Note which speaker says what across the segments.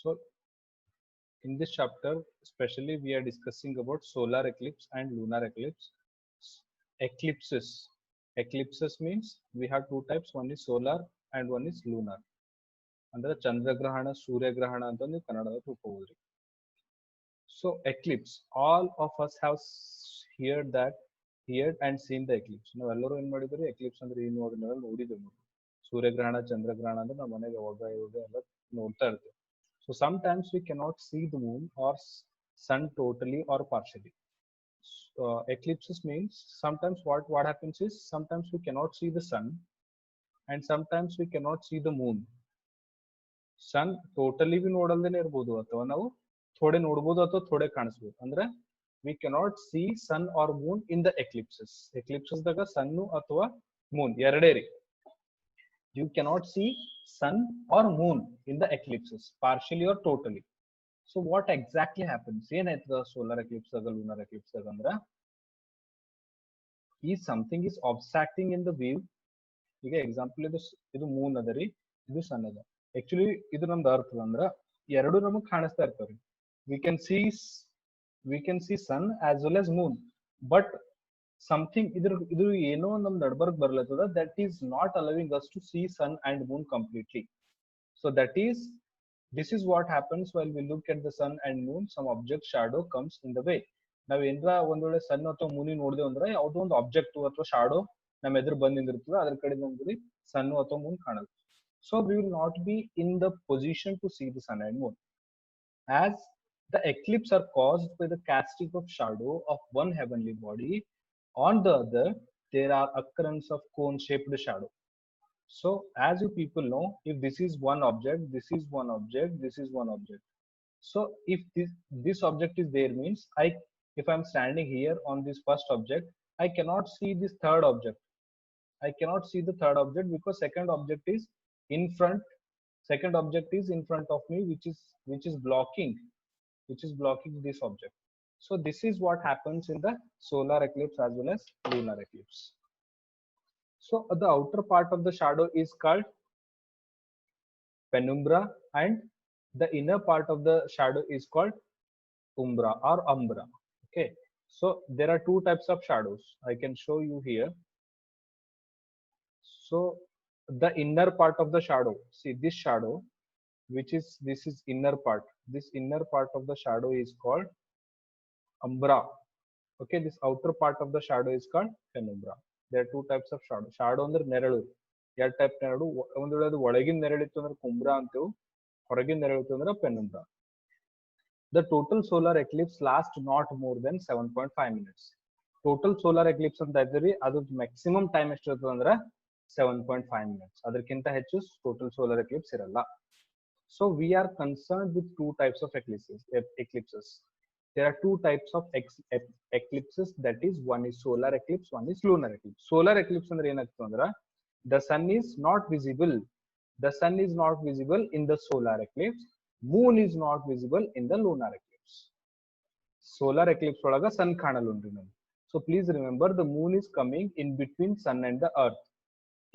Speaker 1: So in this chapter, especially we are discussing about solar eclipse and lunar eclipse. Eclipses. Eclipses means we have two types. One is solar and one is lunar. ಅಂದ್ರೆ ಚಂದ್ರಗ್ರಹಣ ಸೂರ್ಯಗ್ರಹಣ ಅಂತ ನೀವು ಕನ್ನಡದಲ್ಲಿ ತಿಳ್ಕೊಬೋದ್ರಿ. So eclipse, all of us have heard and seen the eclipse. ನಾವೆಲ್ಲರೂ ಏನ್ ಮಾಡಿದ್ರಿ eclipse ಅಂದ್ರೆ ಏನು ಅದನ್ನೆಲ್ಲ ನೋಡಿದ್ವಿ. ಸೂರ್ಯಗ್ರಹಣ ಚಂದ್ರಗ್ರಹಣ ಅಂದ್ರೆ ನಮ್ಮ ಮನೆಗೆ ಯಾವಾಗ ಇವಾಗ ಎಲ್ಲ ನೋಡ್ತಾ ಇರ್ತೀವಿ. So sometimes we cannot see the moon or sun totally or partially. Eclipses means sometimes what happens is sometimes we cannot see the sun and sometimes we cannot see the moon. Sun totally भी ನೋಡಲ್ದೇನೆ ಇರಬಹುದು ಅಥವಾ ನಾವು ಥೋಡೆ ನೋಡಬಹುದು ಅಥವಾ ಥೋಡೆ ಕಾಣಿಸಬಹುದು. ಅಂದ್ರೆ we cannot see sun or moon in the eclipses. Eclipses ದಾಗ sun ಅಥವಾ moon ಎರಡೇ ರೀ. You cannot see sun or moon in the eclipses partially or totally. So what exactly happens? ಏನಾಯ್ತದ solar eclipse ದಾಗ lunar eclipse ದಾಗ ಅಂದ್ರ if something is obstructing in the view, ಈಗ example ಇದು Moon ಅದ ರೀ, ಇದು ಸನ್ ಅದ. ಆಕ್ಚುಲಿ ಇದು ನಮ್ದು ಅರ್ಥ ಅಂದ್ರ ಎರಡು ನಮಗ್ ಕಾಣಿಸ್ತಾ ಇರ್ತಾವ್ರಿ. we can see sun as well as moon, but something ಇದು ಏನೋ ನಮ್ ನಡ್ಬರ್ಕ್ ಬರ್ಲತ್ತದ, that is not allowing us to see sun and moon completely. So this is what happens while we look at the sun and moon. Some object shadow comes in the way. ನಾವ್ ಏನ್ರ ಒಂದ್ ವೇಳೆ ಸನ್ ಅಥವಾ ಮೂನಿ ನೋಡಿದೇವ್ ಅಂದ್ರೆ ಯಾವ್ದೋ ಒಂದು object ಅಥವಾ shadow ನಮ್ಮ ಎದುರು ಬಂದ್ ನಿಂದಿರ್ತದೆ, ಅದ್ರ ಕಡೆ ನಮ್ಗೆ ಸನ್ ಅಥವಾ ಮೂನ್ ಕಾಣುತ್ತೆ. So we will not be in the position to see the sun and moon, as the eclipse are caused by the casting of shadow of one heavenly body on the other. There are occurrence of cone shaped shadow. So as you people know, if this is one object, this is one object, this is one object. So if this object is there means if I'm standing here on this first object, I cannot see this third object. I cannot see the third object because second object is in front. Second object is in front of me, which is blocking this object. So this is what happens in the solar eclipse as well as lunar eclipse. So the outer part of the shadow is called penumbra and the inner part of the shadow is called umbra or umbra. Okay, so there are two types of shadows. I can show you here. So the inner part of the shadow, see this shadow, this is inner part. This inner part of the shadow is called umbra. Okay, this outer part of the shadow is called penumbra. There are two types of shadow. Shadow ಅಂದ್ರೆ ನೆರಳು, ಎರಡು type ನೆರಳು. ಒಂದು ವೇಳೆ ಅದು ಒಳಗಿನ ನೆರಳಿತ್ತು ಅಂದ್ರೆ ಕುಂಬ್ರಾ ಅಂತೇವು, ಹೊರಗಿನ ನೆರಳಿತ್ತು ಅಂದ್ರೆ penumbra. The total solar eclipse lasts not more than 7.5 minutes. Total solar eclipse ಅಂತ ಇದ್ರಿ ಅದು ಮ್ಯಾಕ್ಸಿಮಮ್ ಟೈಮ್ ಎಷ್ಟಿರ್ತದೆ ಅಂದ್ರೆ 7.5 minutes. ಅದಕ್ಕಿಂತ ಹೆಚ್ಚು total solar eclipse ಇರಲ್ಲ. So we are concerned with two types of eclipses. There are two types of eclipses, that is one is solar eclipse, one is lunar eclipse. Solar eclipse ಅಂದ್ರೆ ಏನಾಗ್ತದೆ ಅಂದ್ರೆ the sun is not visible. The sun is not visible in the solar eclipse. Moon is not visible in the lunar eclipse. Solar eclipse ಒಳಗ sun ಕಾಣಲ್ಲುಂಡ್ರಿ ನಮ್ಗೆ. So please remember, the moon is coming in between sun and the earth.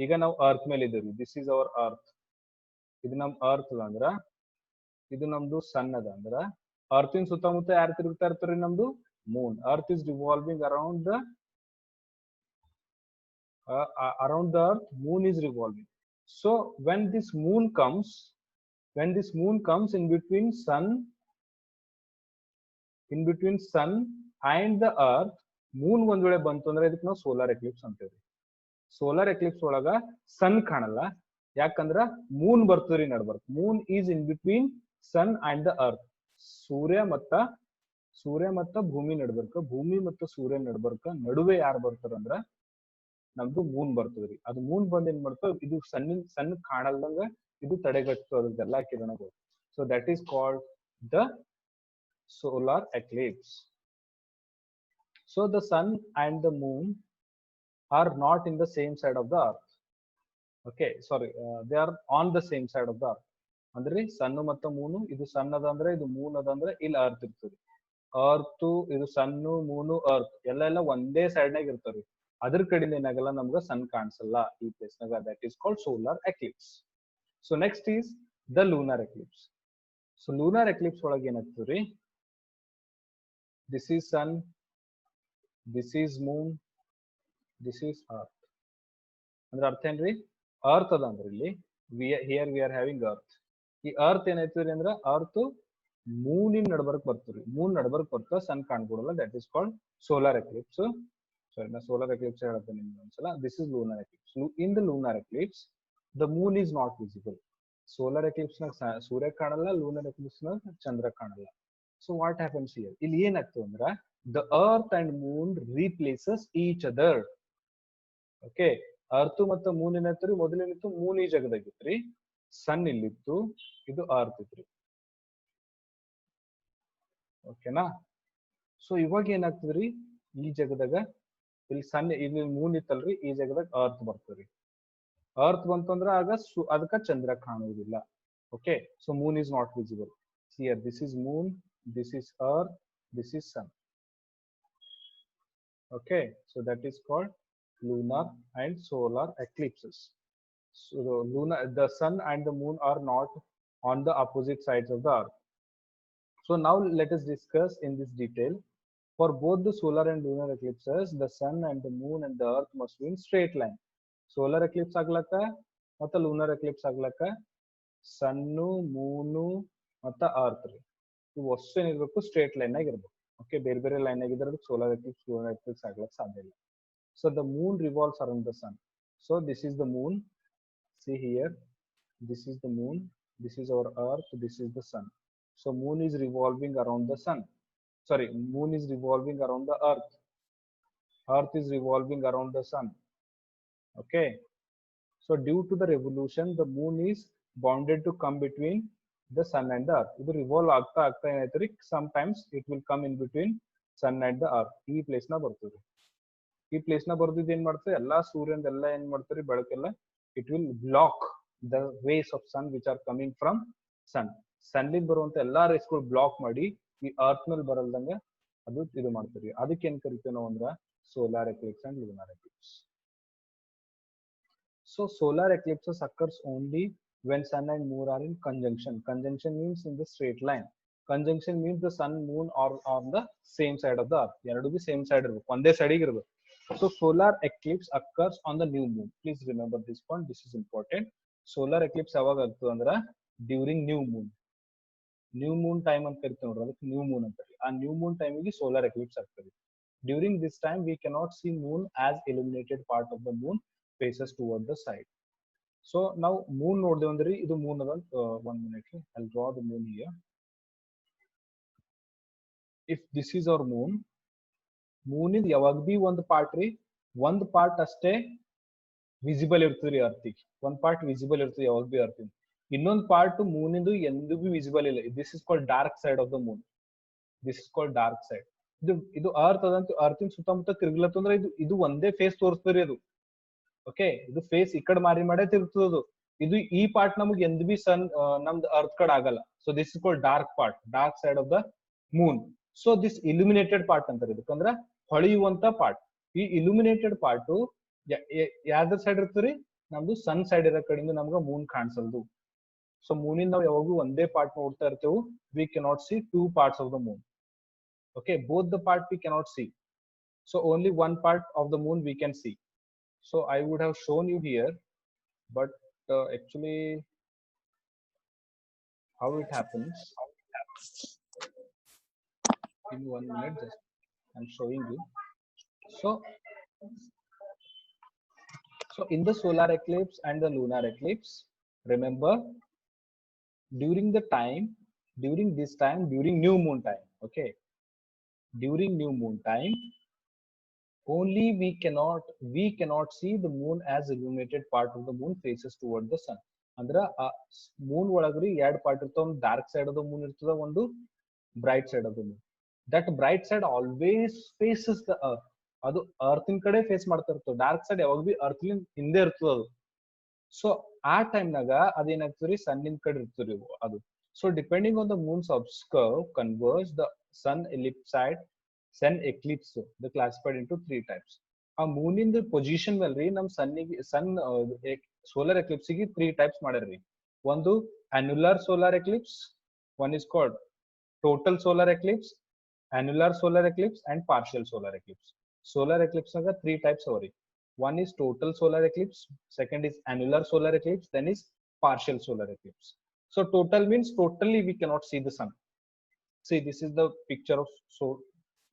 Speaker 1: ಈಗ ನಾವು earth ಮೇಲೆ ಇದ್ದೀವಿ. This is our earth. ಇದು ನಮ್ earth ಅಂದ್ರ ಇದು ನಮ್ದು sun ಅದ ಅಂದ್ರ earth in ಸುತ್ತಮುತ್ತ ಯಾರು ತಿರುಗ್ತಾ ಇರ್ತಾರೆ ನಮ್ದು moon. Earth is revolving around the earth, moon is revolving. So when this moon comes in between sun and the earth, moon ಒಂದ್ ವೇಳೆ ಬಂತು ಅಂದ್ರೆ ಇದಕ್ಕೆ ನಾವು ಸೋಲಾರ್ ಎಕ್ಲಿಪ್ಸ್ ಅಂತೀವಿ. ಸೋಲಾರ್ ಎಕ್ಲಿಪ್ಸ್ ಒಳಗ ಸನ್ ಕಾಣಲ್ಲ, ಯಾಕಂದ್ರ ಮೂನ್ ಬರ್ತದ್ರಿ ನಡ್ಬರ್ಕ್. Moon is in between sun and the earth. ಸೂರ್ಯ ಮತ್ತ ಭೂಮಿ ನಡ್ಬರ್ಕ, ಭೂಮಿ ಮತ್ತು ಸೂರ್ಯ ನಡ್ಬರ್ಕ ನಡುವೆ ಯಾರು ಬರ್ತಾರಂದ್ರ ನಮ್ದು ಮೂನ್ ಬರ್ತದ್ರಿ. ಅದು ಮೂನ್ ಬಂದ್ ಏನ್ ಮಾಡ್ತಾವ, ಇದು ಸಣ್ಣ ಕಾಣಲ್ದಂಗ ಇದು ತಡೆಗಟ್ಟು ಅದೆಲ್ಲ ಕಿರಣಗಳು. So that is called the solar eclipse. So the sun and the moon are not in the same side of the earth. Okay, sorry, they are on the same side of the earth. ಅಂದ್ರೆ ಸನ್ ಮತ್ತು moon, ಇದು ಸನ್ ಅದ ಅಂದ್ರೆ ಇದು Moon ಅದ ಅಂದ್ರೆ ಇಲ್ಲಿ earth ಇರ್ತದೆ. ಅರ್ತ್ ಇದು ಸನ್ನು ಮೂನು ಅರ್ತ್ ಎಲ್ಲ ಒಂದೇ ಸೈಡ್ ನಾಗ ಇರ್ತಾವ್ರಿ. ಅದ್ರ ಕಡೆಯಿಂದ ಏನಾಗಲ್ಲ ನಮ್ಗ ಸನ್ ಕಾಣಿಸಲ್ಲ ಈ ಪ್ಲೇಸ್ ನಾಗ. That is called solar eclipse. So next is the lunar eclipse. So lunar eclipse ಒಳಗೆ ಏನಾಗ್ತದ್ರಿ, this is sun, this is moon, this is earth. ಅಂದ್ರೆ ಅರ್ಥ ಏನ್ರಿ, ಅರ್ತ್ ಅದ ಅಂದ್ರೆ ಇಲ್ಲಿ here we are having earth. ಈ ಅರ್ತ್ ಏನಾಯ್ತದ್ರಿ ಅಂದ್ರ ಅರ್ತ್ ಮೂನಿನ ನಡ್ಬರ್ಕ್ ಬರ್ತದ್ರಿ. ಮೂನ್ ನಡ್ಬರ್ಕ್ ಬರ್ತಾ ಸನ್ ಕಾಣ್ಕೊಡಲ್ಲ, that is called solar eclipse. Sorry, ನಾ ಸೋಲಾರ್ ಎಕ್ಲಿಪ್ಸ್ ಹೇಳ್ತೇನೆ ನಿಮ್ಗೆ ಒಂದ್ಸಲ. This is lunar Eclipse. In the lunar Eclipse the moon is not visible. Solar Eclipse ನಾಗ ಸೂರ್ಯ ಕಾಣಲ್ಲ, ಲೂನಾರ್ ಎಕ್ಲಿಪ್ಸ್ ನಾಗ ಚಂದ್ರ ಕಾಣಲ್ಲ. ಸೊ ವಾಟ್ ಹ್ಯಾಪನ್ಸ್ ಹಿಯರ್, ಇಲ್ಲಿ ಏನಾಗ್ತದೆ ಅಂದ್ರ the earth and Moon replaces each other. Okay, earth ಮತ್ತು ಮೂನ್ ಏನಾಯ್ತು, ಮೊದಲೇನಿತ್ತು Moon ಈ ಜಗದಾಗಿತ್ರಿ, ಸನ್ ಇಲ್ಲಿತ್ತು, ಇದು ಅರ್ತ್ ಇತ್ರಿ. ಓಕೆನಾ. ಸೊ ಇವಾಗ ಏನಾಗ್ತದ್ರಿ, ಈ ಜಗದಾಗ ಇಲ್ಲಿ ಸನ್, ಇಲ್ಲಿ ಮೂನ್ ಇತ್ತಲ್ರಿ, ಈ ಜಗದಾಗ ಅರ್ತ್ ಬರ್ತದ್ರಿ. ಅರ್ತ್ ಬಂತಂದ್ರ ಆಗ ಅದಕ್ಕ ಚಂದ್ರ ಕಾಣುವುದಿಲ್ಲ. Okay, so moon is not visible. Here this is Moon, this is earth, this is sun. Okay, so that is called lunar and solar eclipses. So the sun and the moon are not on the opposite sides of the earth. So now let us discuss in this detail. For both the solar and lunar eclipses, the sun and the moon and the earth must be in straight line. Solar eclipse aglaka matta lunar eclipse aglaka sun, moon matta earth ಇವು ವಸ್ತು ಏನಿರ್ಬೇಕು, straight line ಆಗಿರ್ಬೇಕು. Okay, ಬೇರೆ ಬೇರೆ line ಆಗಿದ್ರೆ solar eclipse lunar eclipse ಆಗ್ಲಕ್ಕೆ ಸಾಧ್ಯ ಇಲ್ಲ. So the moon revolves around the sun. So this is the moon, see here, this is the moon, this is our earth, this is the sun. So moon is revolving around the sun, sorry, moon is revolving around the earth, earth is revolving around the sun. Okay, so due to the revolution the moon is bounded to come between the sun and the earth. ಇದು revolve ಆಗ್ತಾ ಆಗ್ತಾ ಏನಾಯ್ತು, sometimes it will come in between sun and the earth. ಈ place ನ ಬರ್ತದೆ. ಈ place ನ ಬರ್ದಿದ್ದು ಏನ್ ಮಾಡ್ತಾರೆ, ಎಲ್ಲಾ ಸೂರ್ಯನ ಎಲ್ಲ ಏನ್ ಮಾಡ್ತಾರೆ, ಬೆಳಕೆಲ್ಲ it will block the rays of sun which are coming from sun. ಸನ್ಲಿಂದ ಬರುವಂತ ಎಲ್ಲಾ ರೇಸ್ಗಳು ಬ್ಲಾಕ್ ಮಾಡಿ ಈ ಅರ್ತ್ ಮೇಲೆ ಬರಲ್ದಂಗ ಅದು ಇದು ಮಾಡ್ತೀವಿ. ಅದಕ್ಕೆ ಏನ್ ಕರಿತೀವಿ ನಾವು ಅಂದ್ರ solar Eclipse and lunar Eclipse. So solar eclipses occurs only when sun and moon are in conjunction. Conjunction means in the straight line. Conjunction means the sun, moon are on the same side of the earth. Yaradu be same side irbeku, onde side ge irbeku. So solar eclipse occurs on the new moon. Please remember this point. This is important. Solar eclipse yavaga agtadu andra during new moon. New moon time anta karteve nodri, adukku new moon antari. Aa new moon time ge solar eclipse agtadi. During this time we cannot see moon as illuminated part of the moon faces toward the side. So now moon nodde andri idu moon ada. 1 minute, I'll draw the moon here. If this is our moon, moon is yavag bhi one part ri, one part aste visible irtadri earth ge, one part visible irtadi yavag bhi earth ge, innond part moon indu endu bhi visible illa. This is called dark side of the moon. This is called dark side. ಇದು earth ಅದಂತೂ ಅರ್ಥಿನ ಸುತ್ತಮುತ್ತ ತಿರ್ಗ್ಲತ್ತಂದ್ರೆ ಇದು ಒಂದೇ face ತೋರಿಸ್ತದ್ರಿ ಅದು. Okay, ಇದು face ಈ ಕಡೆ ಮಾರಿ ಮಾಡೇ ತಿರುಗ್ತದದು. ಇದು ಈ ಪಾರ್ಟ್ ನಮಗೆ ಎಂದ್ ಬಿ ಸನ್ ನಮ್ದು ಅರ್ತ್ ಕಡೆ ಆಗಲ್ಲ. So this is called dark part, dark side of the moon. So this illuminated part ಅಂತಾರೆ ಇದಕ್ಕಂದ್ರ ಹೊಳೆಯುವಂತ ಪಾರ್ಟ್. ಈ ಇಲ್ಯುಮಿನೇಟೆಡ್ ಪಾರ್ಟ್ ಯಾವ್ದ್ರ ಸೈಡ್ ಇರ್ತದ್ರಿ, ನಮ್ದು ಸನ್ ಸೈಡ್ ಇರೋ ಕಡೆಯಿಂದ ನಮ್ಗೆ ಮೂನ್ ಕಾಣಿಸಲ್ದು. ಸೊ ಮೂನಿಂದ ನಾವು ಯಾವಾಗೂ ಒಂದೇ ಪಾರ್ಟ್ ನೋಡ್ತಾ ಇರ್ತೇವೆ. We cannot see two parts of the Moon. Okay, both the part we cannot see. So only one part of the moon we can see. So I would have shown you here, but actually how it happens, give me 1 minute, just I'm showing you. So in the solar eclipse and the lunar eclipse, remember during this time, during new moon time, okay, during new moon time only we cannot see the moon as illuminated part of the moon faces toward the sun. Andra moon ಒಳಗ್ರಿ ಎರಡು part ಇರ್ತಾವ. ಒಂದು dark side of the moon ಇರ್ತದ, ಒಂದು bright side of the moon. That bright side always faces the earth. ಅದು earth ಇನ್ ಕಡೆ face ಮಾಡ್ತಾ ಇರ್ತದೆ. ಡಾರ್ಕ್ ಸೈಡ್ ಯಾವಾಗ ಬಿ ಅರ್ತ್ ಹಿಂದೆ ಇರ್ತದ ಅದು. ಸೊ ಆ ಟೈಮ್ನಾಗ ಅದೇನಾಗ್ತದ್ರಿ, ಸನ್ನಿನ ಕಡೆ ಇರ್ತದ್ರಿ ಅದು. So depending on the moon's curve converge, the sun ellipside, sun eclipse, they classified into 3 types. A moon in the position valry nam sun solar eclipse gi 3 types madarri. One annular solar eclipse, One is called total solar eclipse, annular solar eclipse, and partial solar eclipse. Solar eclipse are three types. Sorry, one is total solar eclipse, second is annular solar eclipse, then is partial solar eclipse. So total means totally we cannot see the sun. See, this is the picture of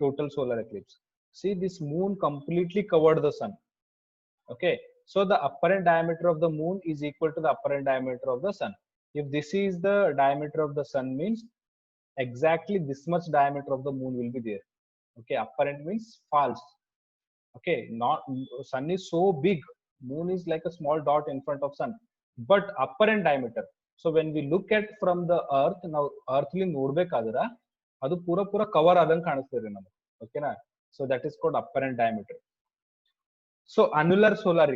Speaker 1: total solar eclipse. See, this moon completely covered the sun. Okay, so the apparent diameter of the moon is equal to the apparent diameter of the sun. If this is the diameter of the sun, means exactly this much diameter of the moon will be there. Okay, apparent means false. Okay, not sun is so big, moon is like a small dot in front of sun, but apparent diameter. So when we look at from the earth, now earth li nodbekadra adu pura pura cover adange kanustade namaga. Okay na, so that is called apparent diameter. So annular solar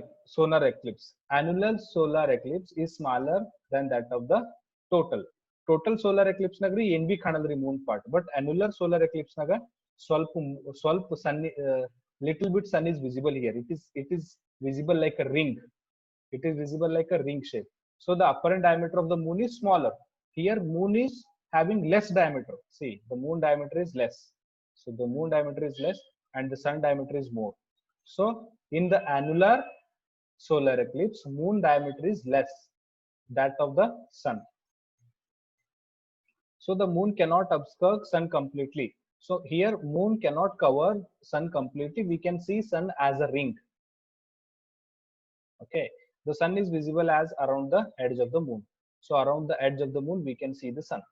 Speaker 1: eclipse. Annular solar eclipse is smaller than that of the total. Total solar eclipse nagri ಏನ್ B ಕಾಣಲ್ರಿ moon part, but annular solar eclipse naga ಸ್ವಲ್ಪ sun, little bit sun is visible here. It is visible like a ring. It is visible like a ring shape. So the apparent diameter of the moon is smaller. Here moon is having less diameter. See, the moon diameter is less. So the moon diameter is less and the sun diameter is more. So in the annular solar eclipse, moon diameter is less that of the sun. So the moon cannot obscure sun completely. So here moon cannot cover sun completely. We can see sun as a ring. Okay, the sun is visible as around the edge of the moon. So around the edge of the moon we can see the sun.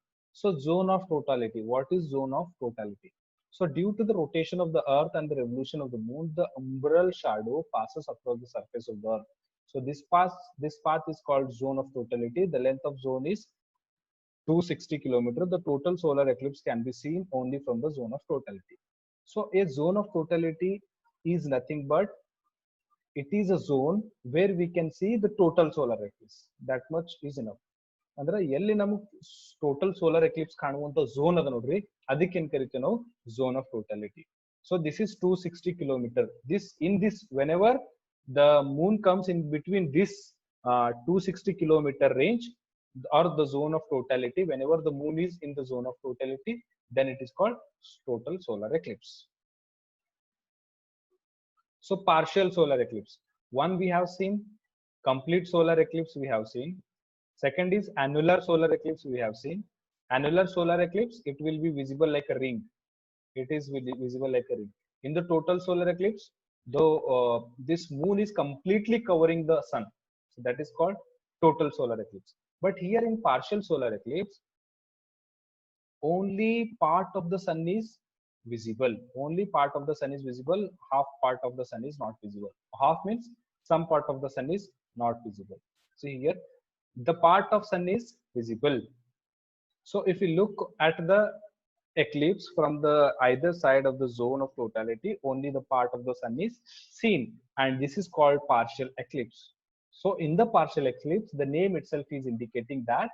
Speaker 1: So zone of totality. What is zone of totality? So due to the rotation of the earth and the revolution of the moon, the umbral shadow passes across the surface of the earth. So this path is called zone of totality. The length of zone is 260 kilometers. The total solar eclipse can be seen only from the zone of totality. So a zone of totality is nothing but it is a zone where we can see the total solar eclipse. That much is enough. ಅಂದ್ರೆ ಎಲ್ಲಿ ನಮಗೆ total solar Eclipse ಕಾಣುವಂತ zone ಅದ ನೋಡ್ರಿ, ಅದಕ್ಕೆ ಏನ್ ಕರಿತೀವಿ ನಾವು zone of totality. So this is 260 kilometers. This whenever the moon comes in between this 260 kilometer range or the zone of totality, whenever the moon is in the zone of totality, then it is called total solar eclipse. So partial solar eclipse. One we have seen, complete solar eclipse we have seen. Second is annular solar eclipse we have seen. Annular solar eclipse, it will be visible like a ring. It is visible like a ring. In the total solar eclipse, though this moon is completely covering the sun, so that is called total solar eclipse. But here in partial solar eclipse, only part of the sun is visible. Only part of the sun is visible. Half part of the sun is not visible. Half means some part of the sun is not visible. See here, the part of sun is visible. So if we look at the eclipse from the either side of the zone of totality, only the part of the sun is seen, and this is called partial eclipse. So in the partial eclipse, the name itself is indicating that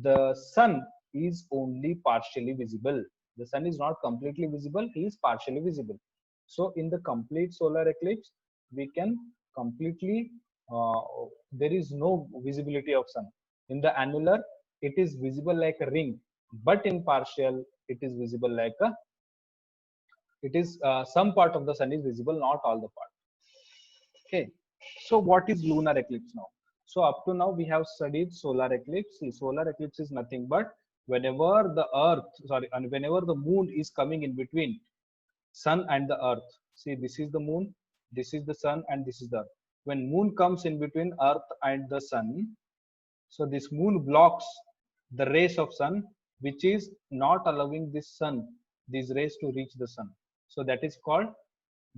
Speaker 1: the sun is only partially visible. The sun is not completely visible, he is partially visible. So in the complete solar eclipse, we can completely there is no visibility of sun. In the annular, it is visible like a ring, but in partial, it is visible like a, it is some part of the sun is visible, not all the part. Okay, so what is lunar eclipse now? So up to now we have studied solar eclipse. See, solar eclipse is nothing but whenever the earth, sorry, and whenever the moon is coming in between sun and the earth. See, this is the moon, this is the sun, and this is the earth. When moon comes in between earth and the sun, so this moon blocks the rays of sun, which is not allowing this sun, these rays to reach the sun. So that is called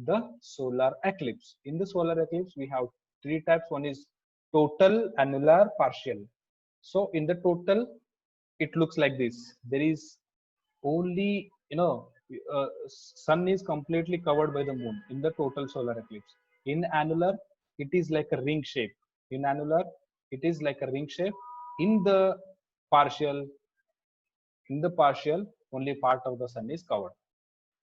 Speaker 1: the solar eclipse. In the solar eclipse, we have three types. One is total, annular, partial. So in the total, it looks like this. There is only, sun is completely covered by the moon in the total solar eclipse. In annular, it is like a ring shape. In annular, it is like a ring shape. In the partial, only part of the sun is covered.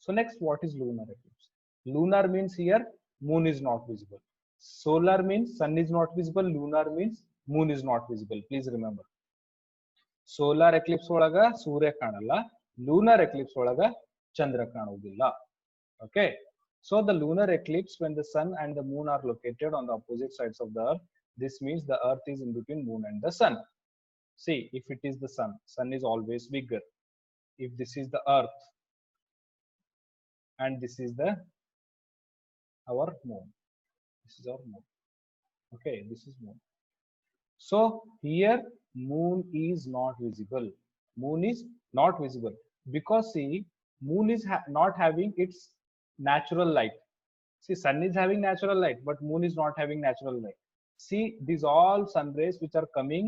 Speaker 1: So next, what is lunar eclipse? Lunar means here moon is not visible. Solar means sun is not visible. Lunar means moon is not visible. Please remember. Solar eclipse ಒಳಗ ಸೂರ್ಯ ಕಾಣಲ್ಲ, lunar Eclipse ಒಳಗ ಚಂದ್ರ ಕಾಣುವುದಿಲ್ಲ. Okay, so the lunar eclipse when the sun and the moon are located on the opposite sides of the earth, this means the earth is in between moon and the sun. See, if it is the sun is always bigger. If this is the earth and this is the our moon, this is our moon. Okay, this is moon. So here moon is not visible. Moon is not visible because see, moon is not having its natural light. See, sun is having natural light, but moon is not having natural light. See, these all sun rays which are coming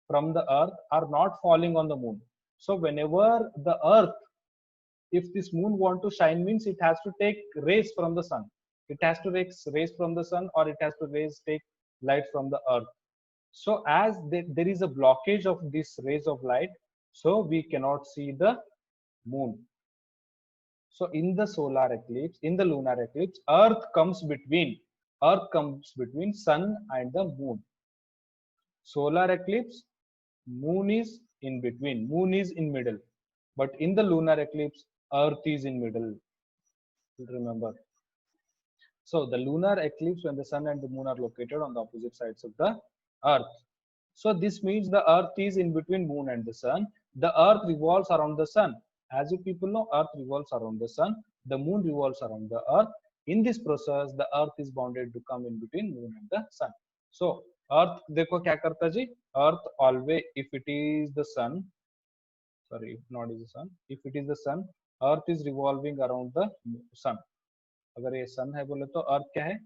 Speaker 1: from the earth are not falling on the moon. So whenever the earth, if this moon want to shine, means it has to take rays from the sun. It has to take rays from the sun, or it has to take light from the earth. So as there is a blockage of these rays of light, so we cannot see the moon. So in the solar eclipse, in the lunar eclipse, earth comes between sun and the moon. Solar eclipse, moon is in between, moon is in middle, but in the lunar eclipse, earth is in middle. Remember. So the lunar eclipse when the sun and the moon are located on the opposite sides of the earth. So this means the earth is in between moon and the sun. The earth revolves around the sun. As you people know, earth revolves around the sun. The moon revolves around the earth. In this process, the earth is bounded to come in between moon and the sun. So earth देखो क्या करता जी? Earth always, if it is the sun, sorry, if not is the sun, if it is the sun, earth is revolving around the sun. अगर ये sun है बोले तो earth क्या है?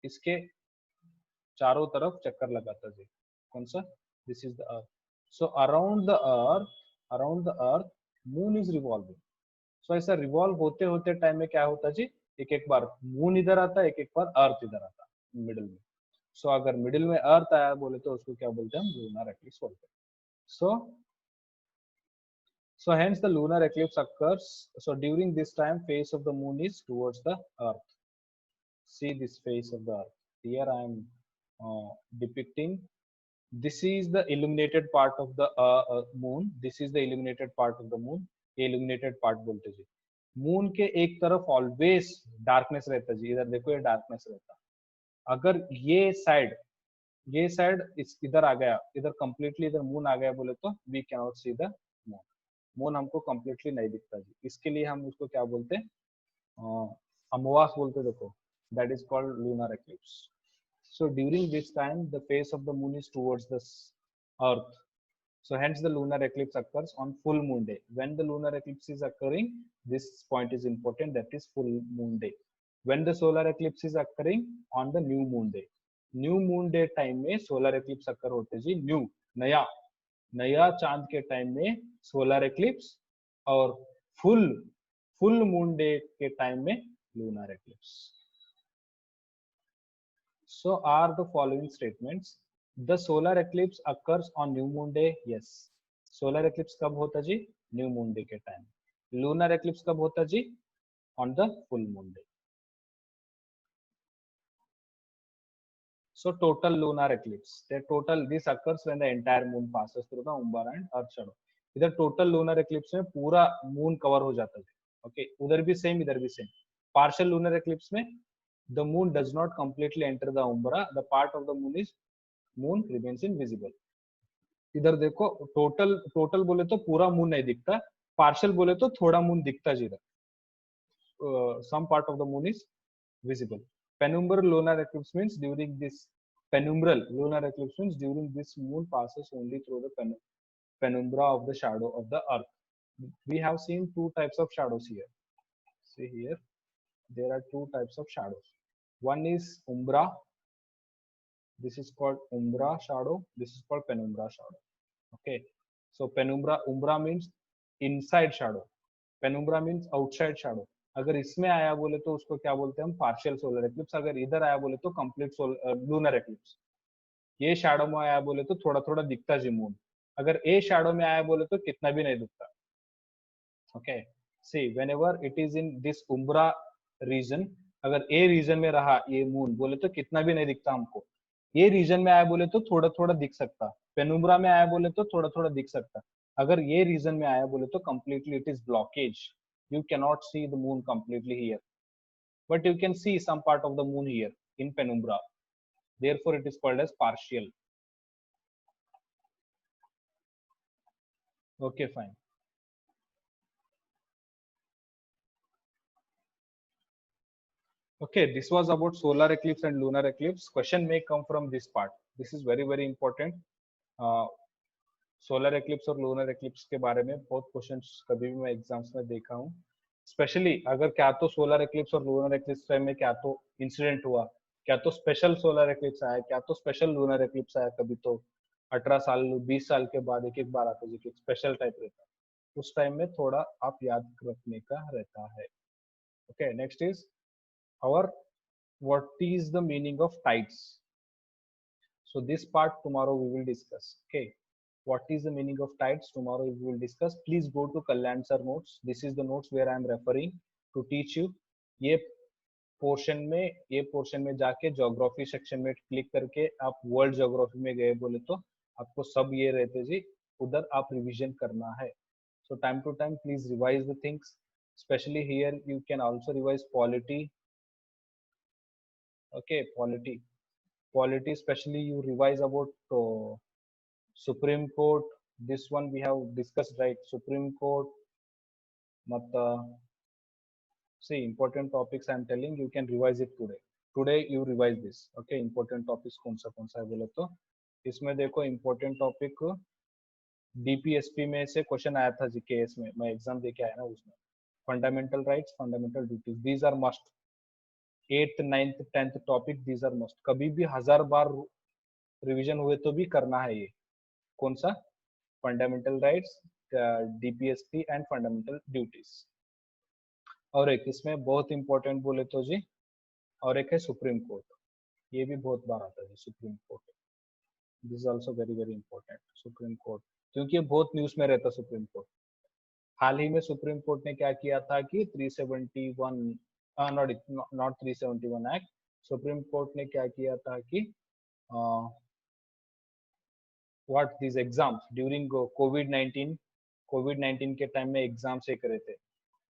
Speaker 1: इसके चारों तरफ चक्कर लगाता जी. कौन सा? This is the earth. So around the earth, moon is revolving. So ऐसा revolve होते होते टाइम में क्या होता जी? एक एक बार moon इधर आता, एक एक बार earth इधर आता, मिडिल में. So अगर मिडिल में earth आया बोले तो उसको क्या बोलते हैं हम? lunar eclipse बोलते हैं. So hence the lunar eclipse occurs. So during this time, face of the moon is towards the earth. See this face of the earth. Here I am depicting. This is the illuminated part of the moon. This is the illuminated part of the moon. ये illuminated part बोलते जी. Moon के एक तरफ always darkness रहता जी. इधर देखो ये darkness रहता. अगर ये side इस इधर आ गया, इधर completely इधर moon आ गया बोले तो we cannot see the moon. Moon हमको completely नहीं दिखता जी. इसके लिए हम उसको क्या बोलते हैं? अमावस बोलते देखो. That is called lunar eclipse. So during this time, the face of the moon is towards the earth. So hence the lunar eclipse occurs on full moon day. When the lunar eclipse is occurring, this point is important, that is full moon day. When the solar eclipse is occurring on the new moon day. New moon day time में solar eclipse occur होते जी. New नया चांद के time में solar eclipse और full moon day के time में lunar eclipse. So are the following statements. The solar eclipse occurs on new moon day. Yes. Solar eclipse कब होता जी? New moon day के टाइम. Lunar eclipse कब होता जी? On the full moon day. So total lunar eclipse. This occurs when the entire moon passes through the umbra and earth shadow. इधर total lunar eclipse में पूरा moon cover हो जाता है. Okay. उधर भी same, इधर भी same. Partial lunar eclipse में the moon does not completely enter the umbra. The part of the moon remains invisible. इधर देखो टोटल बोले तो पूरा मून नहीं दिखता, पार्शियल बोले तो थोड़ा मून दिखता जी. Some part of the moon is visible. Penumbral lunar eclipse means during this moon passes only through the penumbra of the shadow of the earth. We have seen two types of shadows here. See here, there are two types of shadows. One is umbra. This is called umbra shadow. This is called penumbra shadow. Okay. So umbra means inside shadow. Penumbra means outside shadow. अगर इसमें आया बोले तो उसको क्या बोलते हैं हम? Partial solar eclipse. अगर इधर आया बोले तो कंप्लीट लूनर एक्लिप्स. ये शैडो में आया बोले तो थोड़ा थोड़ा दिखता जी मून. अगर ए शैडो में आया बोले तो कितना भी नहीं दिखता. Okay. See whenever it is in this umbra region, अगर ए रीजन में रहा ये मून बोले तो कितना भी नहीं दिखता हमको. ये रीजन में आया बोले तो थोड़ा थोड़ा दिख सकता. पेनुम्ब्रा में आया बोले तो थोड़ा थोड़ा दिख सकता है, अगर ये रीजन में आया बोले तो completely it is blockage, you cannot see the moon completely here, but you can see some part of the moon here in penumbra, therefore it is called as partial. Okay, fine. Okay, this was about solar eclipse and lunar eclipse. Question may come from this part. This is very very important. Solar eclipse और lunar eclipse के बारे में बहुत questions कभी भी मैं exams में देखा हूँ, स्पेशली अगर क्या तो सोलर एक्लिप्स और लूनर एक्लिप्स टाइम में क्या तो इंसिडेंट हुआ, क्या तो स्पेशल सोलर एक्लिप्स आया, क्या तो स्पेशल लूनर एक्लिप्स आया, कभी तो 18 साल 20 साल के बाद एक एक बार आता है, जो स्पेशल टाइप रहता है, उस टाइम में थोड़ा आप याद रखने का रहता है. Okay, next is our what is the meaning of tides. So this part tomorrow we will discuss. Okay, what is the meaning of tides tomorrow we will discuss. Please go to Kalyan sir notes. This is the notes where I am referring to teach you. ये portion में जाके geography section में click करके आप world geography में गए बोले तो आपको सब ये रहते जी, उधर आप रिवीजन करना है. So time to time please revise the things, especially here you can also revise polity. Okay, polity especially you revise about Supreme Court. This one we have discussed, right? Supreme Court, Mata. See, important topics I am telling you can revise it today. Today you revise this. Okay, important topics कौन सा है बोले तो इसमें देखो important topic DPSP में से question आया था जीकेएस में, मैं एग्जाम देके आया ना उसमें. Fundamental rights, fundamental duties, these are must. 8th 9th 10th topic, these are must. कभी भी 1000 बार रिवीजन हुए तो भी करना है ये. कौन सा? Fundamental rights, DPSP and fundamental duties. और एक इसमें बहुत इंपॉर्टेंट बोले तो जी, और एक है सुप्रीम कोर्ट. ये भी बहुत बार आता है supreme court. This is also very very important. Supreme court क्योंकि ये बहुत न्यूज में रहता सुप्रीम कोर्ट. हाल ही में सुप्रीम कोर्ट ने क्या किया था कि 371 नॉट 371 एक्ट, सुप्रीम कोर्ट ने क्या किया था कि what this exams during Covid 19 के टाइम में एग्जाम्स एक रहे थे,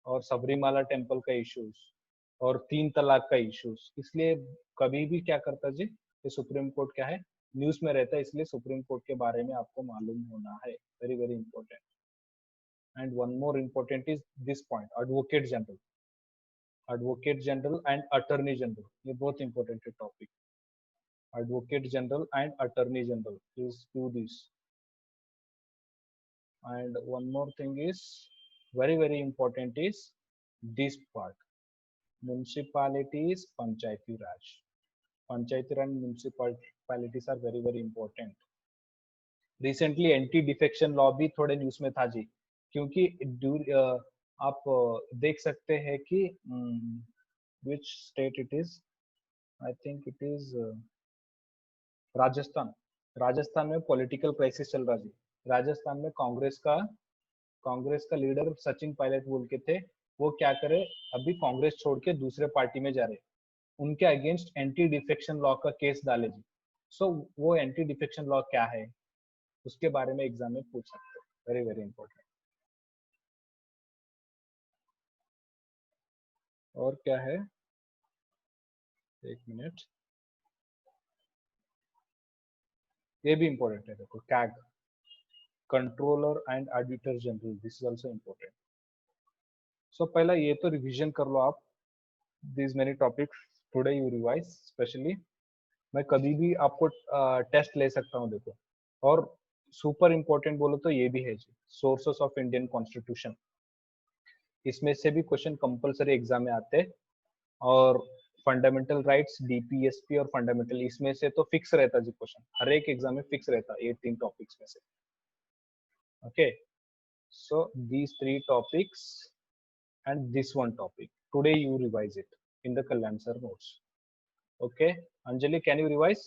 Speaker 1: और सबरीमाला टेम्पल का इश्यूज और 3 तलाक का इश्यूज, इसलिए कभी भी क्या करता जी, ये सुप्रीम कोर्ट क्या है, न्यूज में रहता है, इसलिए सुप्रीम कोर्ट के बारे में आपको मालूम होना है. Very very important. And one more important is this point, advocate general and attorney general. ये बहुत इंपॉर्टेंट है topic. Advocate General and Attorney General. Please do this. And one more thing is very very important is this part. Municipalities, Panchayati Raj. Panchayati Raj and municipalities are very very important. Recently anti defection law भी थोड़े news में था जी, क्योंकि आप देख सकते हैं कि which state it is, I think it is Rajasthan में पॉलिटिकल क्राइसिस चल रहा जी. राजस्थान में कांग्रेस का लीडर सचिन पायलट बोल के थे, वो क्या करे, अभी कांग्रेस छोड़ के दूसरे पार्टी में जा रहे, उनके अगेंस्ट एंटी डिफेक्शन लॉ का केस डाले जी. सो वो एंटी डिफेक्शन लॉ क्या है, उसके बारे में एग्जाम में पूछ सकते हो. Very very important. और क्या है, एक मिनट, ये भी इंपॉर्टेंट है देखो, CAG, controller and auditor general, this is also important. So पहला ये तो रिवीजन कर लो आप. these many topics today you revise. Specially मैं कभी भी आपको टेस्ट ले सकता हूँ देखो. और सुपर इंपॉर्टेंट बोलो तो ये भी है जी, सोर्सेस ऑफ इंडियन कॉन्स्टिट्यूशन. इसमें से भी क्वेश्चन कंपलसरी एग्जाम में आते हैं. और फंडामेंटल राइट्स, डीपीएसपी और फंडामेंटल, इसमें से तो फिक्स रहता जी क्वेश्चन, हर एक एग्जाम में फिक्स रहता है ये 3 टॉपिक्स में से. Okay, so these 3 topics and this one topic today you revise it in the Kalyan sir notes. Okay, Anjali, can you revise?